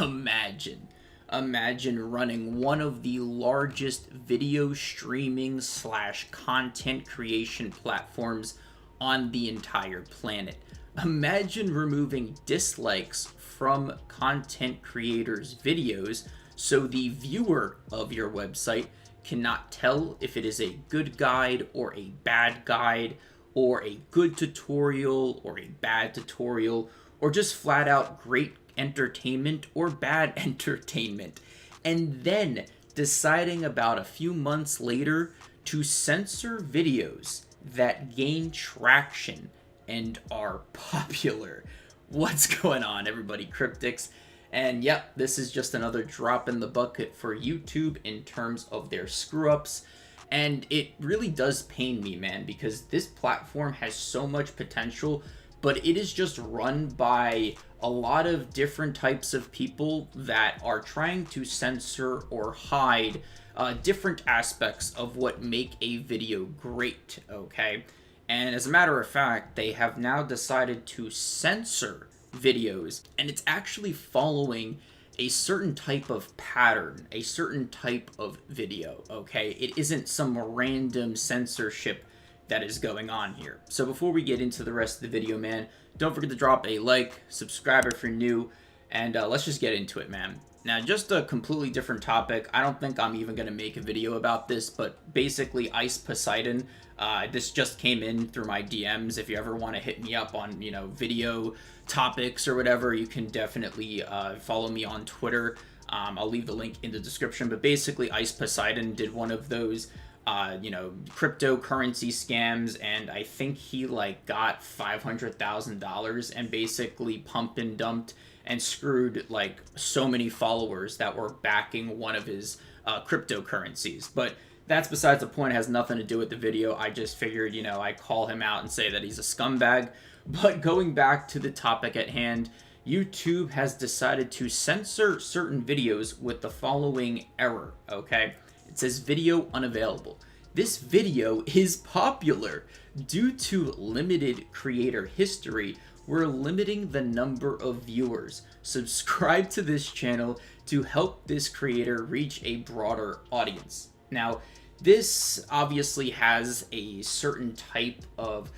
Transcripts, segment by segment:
Imagine running one of the largest video streaming slash content creation platforms on the entire planet. Imagine removing dislikes from content creators' videos so the viewer of your website cannot tell if it is a good guide or a bad guide, or a good tutorial or a bad tutorial, or just flat out great entertainment or bad entertainment. And then deciding about a few months later to censor videos that gain traction and are popular. What's going on, everybody? Cryptix. And yep, this is just another drop in the bucket for YouTube in terms of their screw ups. And it really does pain me, man, because this platform has so much potential, but it is just run by a lot of different types of people that are trying to censor or hide different aspects of what make a video great, okay? And as a matter of fact, they have now decided to censor videos, and it's actually following a certain type of pattern, a certain type of video, okay? It isn't some random censorship that is going on here. So before we get into the rest of the video, man, don't forget to drop a like, subscribe if you're new, and let's just get into it, man. Now, just a completely different topic. I don't think I'm even going to make a video about this, but basically Ice Poseidon, this just came in through my DMs. If you ever want to hit me up on, video topics or whatever, you can definitely follow me on Twitter. I'll leave the link in the description, but basically Ice Poseidon did one of those cryptocurrency scams, and I think he got $500,000 and basically pump and dumped and screwed so many followers that were backing one of his cryptocurrencies. But that's besides the point. It has nothing to do with the video. I just figured, I call him out and say that he's a scumbag. But going back to the topic at hand, YouTube has decided to censor certain videos with the following error, okay? It says video unavailable. This video is popular. Due to limited creator history, we're limiting the number of viewers. Subscribe to this channel to help this creator reach a broader audience. Now, this obviously has a certain type of,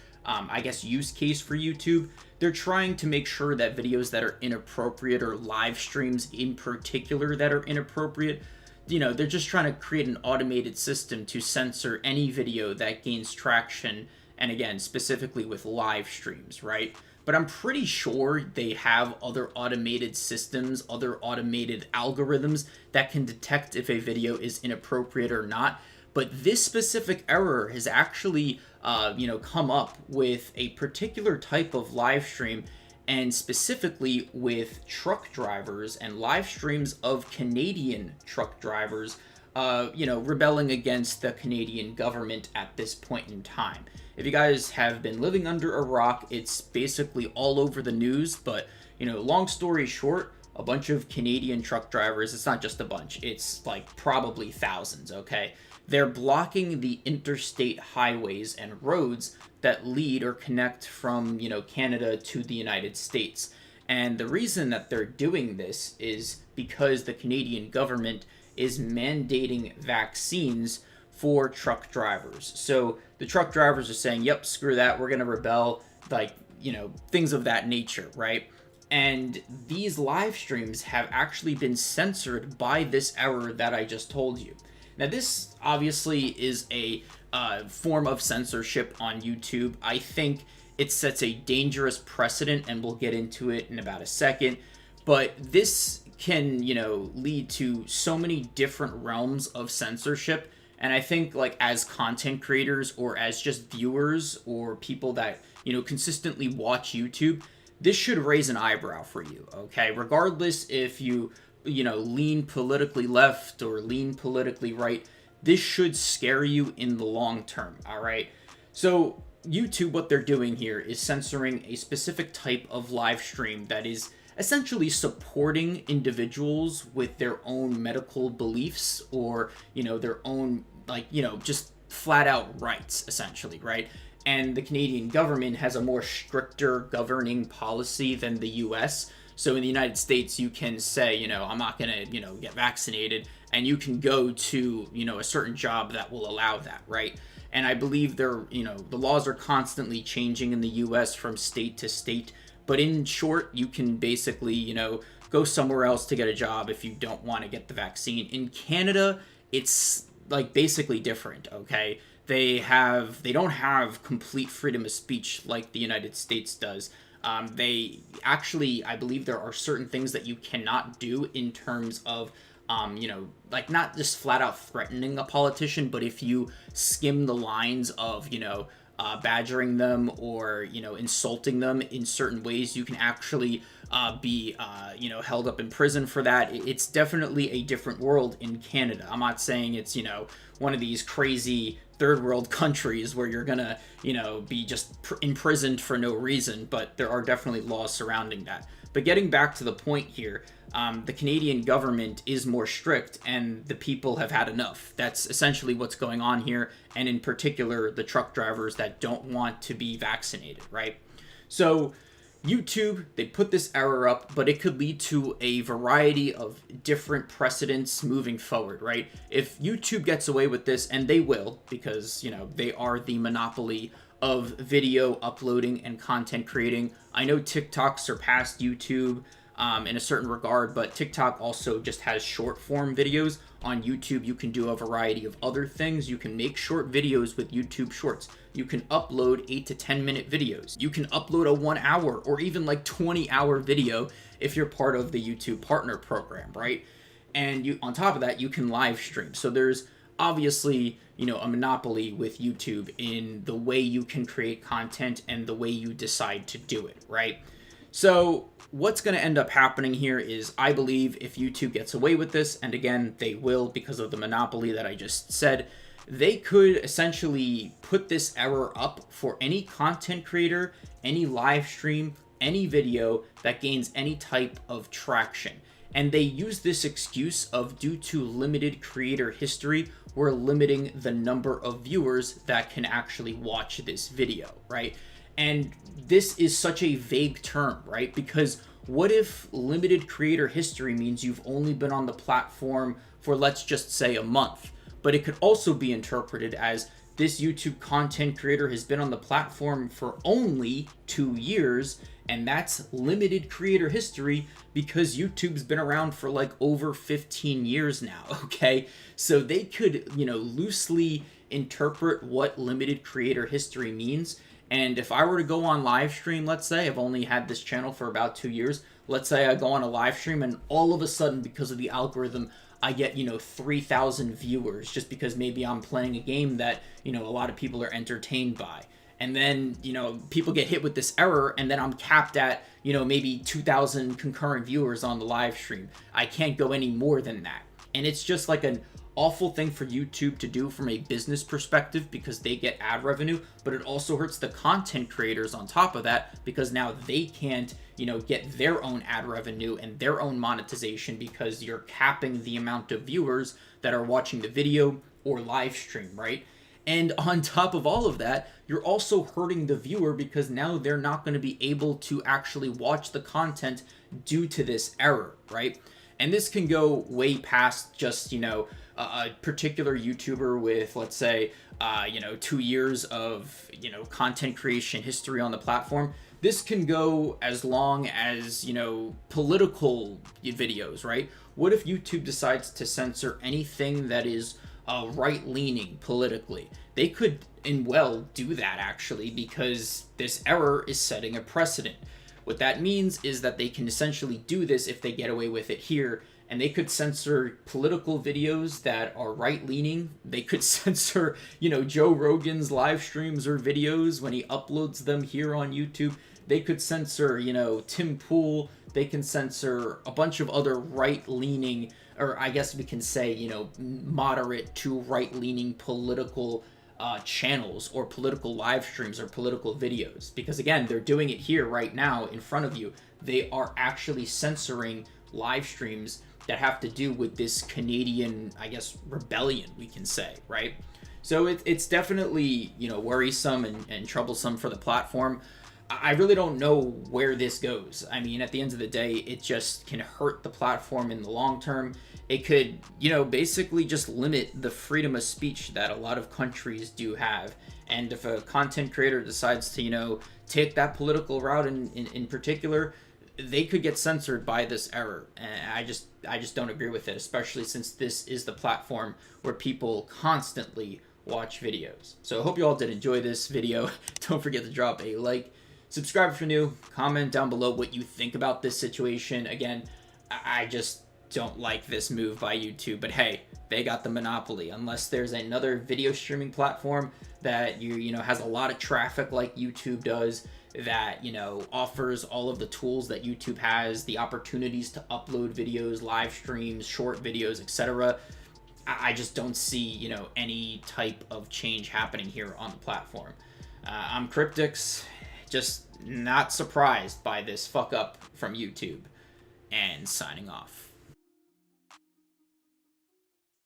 use case for YouTube. They're trying to make sure that videos that are inappropriate, or live streams in particular that are inappropriate, they're just trying to create an automated system to censor any video that gains traction, and again, specifically with live streams, right? But I'm pretty sure they have other automated systems, other automated algorithms that can detect if a video is inappropriate or not. But this specific error has actually, come up with a particular type of live stream, and specifically with truck drivers and live streams of Canadian truck drivers, rebelling against the Canadian government at this point in time. If you guys have been living under a rock, it's basically all over the news, but, long story short, a bunch of Canadian truck drivers, it's not just a bunch, it's probably thousands, okay? They're blocking the interstate highways and roads that lead or connect from, Canada to the United States. And the reason that they're doing this is because the Canadian government is mandating vaccines for truck drivers. So the truck drivers are saying, yep, screw that, we're going to rebel, things of that nature, right? And these live streams have actually been censored by this error that I just told you. Now, this obviously is a form of censorship on YouTube. I think it sets a dangerous precedent, and we'll get into it in about a second. But this can, lead to so many different realms of censorship. And I think as content creators, or as just viewers, or people that, consistently watch YouTube, this should raise an eyebrow for you, okay? Regardless if you, lean politically left or lean politically right, this should scare you in the long term, all right? So YouTube, what they're doing here is censoring a specific type of live stream that is essentially supporting individuals with their own medical beliefs, or, their own, just flat out rights, essentially, right? And the Canadian government has a more stricter governing policy than the US. So in the United States, you can say, I'm not going to, get vaccinated, and you can go to, a certain job that will allow that, right? And I believe the laws are constantly changing in the US from state to state. But in short, you can basically, go somewhere else to get a job if you don't want to get the vaccine. In Canada, it's like basically different, okay? They don't have complete freedom of speech like the United States does. They actually, I believe there are certain things that you cannot do in terms of, like not just flat out threatening a politician, but if you skim the lines of, badgering them or, insulting them in certain ways, you can actually be, held up in prison for that. It's definitely a different world in Canada. I'm not saying it's, one of these crazy third world countries where you're gonna, be just imprisoned for no reason, but there are definitely laws surrounding that. But getting back to the point here, the Canadian government is more strict and the people have had enough. That's essentially what's going on here, and in particular, the truck drivers that don't want to be vaccinated, right? So YouTube, they put this error up, but it could lead to a variety of different precedents moving forward, right? If YouTube gets away with this, and they will, because, they are the monopoly of video uploading and content creating. I know TikTok surpassed YouTube in a certain regard, but TikTok also just has short form videos. On YouTube, you can do a variety of other things. You can make short videos with YouTube Shorts. You can upload 8 to 10 minute videos. You can upload a 1 hour or even like 20-hour video if you're part of the YouTube Partner Program, right? And you, on top of that, you can live stream. So there's obviously, a monopoly with YouTube in the way you can create content and the way you decide to do it, right? So what's going to end up happening here is, I believe if YouTube gets away with this, and again, they will because of the monopoly that I just said, they could essentially put this error up for any content creator, any live stream, any video that gains any type of traction. And they use this excuse of, due to limited creator history, we're limiting the number of viewers that can actually watch this video, right? And this is such a vague term, right? Because what if limited creator history means you've only been on the platform for, let's just say, a month? But it could also be interpreted as, this YouTube content creator has been on the platform for only 2 years, and that's limited creator history because YouTube's been around for like over 15 years now, okay? So they could, loosely interpret what limited creator history means. And if I were to go on live stream, let's say, I've only had this channel for about 2 years. Let's say I go on a live stream and all of a sudden, because of the algorithm, I get, 3,000 viewers just because maybe I'm playing a game that, a lot of people are entertained by. And then, people get hit with this error and then I'm capped at, maybe 2,000 concurrent viewers on the live stream. I can't go any more than that. And it's just like an awful thing for YouTube to do from a business perspective because they get ad revenue, but it also hurts the content creators on top of that because now they can't, get their own ad revenue and their own monetization because you're capping the amount of viewers that are watching the video or live stream, right? And on top of all of that, you're also hurting the viewer because now they're not going to be able to actually watch the content due to this error, right? And this can go way past just, a particular YouTuber with, let's say, 2 years of, content creation history on the platform. This can go as long as, political videos, right? What if YouTube decides to censor anything that is right-leaning politically? They could do that, actually, because this error is setting a precedent. What that means is that they can essentially do this if they get away with it here, and they could censor political videos that are right-leaning. They could censor, Joe Rogan's live streams or videos when he uploads them here on YouTube. They could censor, Tim Pool. They can censor a bunch of other right-leaning, or I guess we can say, moderate to right-leaning political channels or political live streams or political videos. Because again, they're doing it here right now in front of you. They are actually censoring live streams that have to do with this Canadian, I guess, rebellion, we can say, right? So it's definitely, worrisome and troublesome for the platform. I really don't know where this goes. I mean, at the end of the day, it just can hurt the platform in the long term. It could, basically just limit the freedom of speech that a lot of countries do have. And if a content creator decides to, take that political route in particular, they could get censored by this error. And I just don't agree with it, especially since this is the platform where people constantly watch videos. So I hope you all did enjoy this video. Don't forget to drop a like, subscribe if you're new, comment down below what you think about this situation. Again, I just don't like this move by YouTube, but hey, they got the monopoly. Unless there's another video streaming platform that has a lot of traffic like YouTube does, that offers all of the tools that YouTube has, the opportunities to upload videos, live streams, short videos, etc. I just don't see any type of change happening here on the platform. I'm Cryptix, just not surprised by this fuck up from YouTube, and signing off.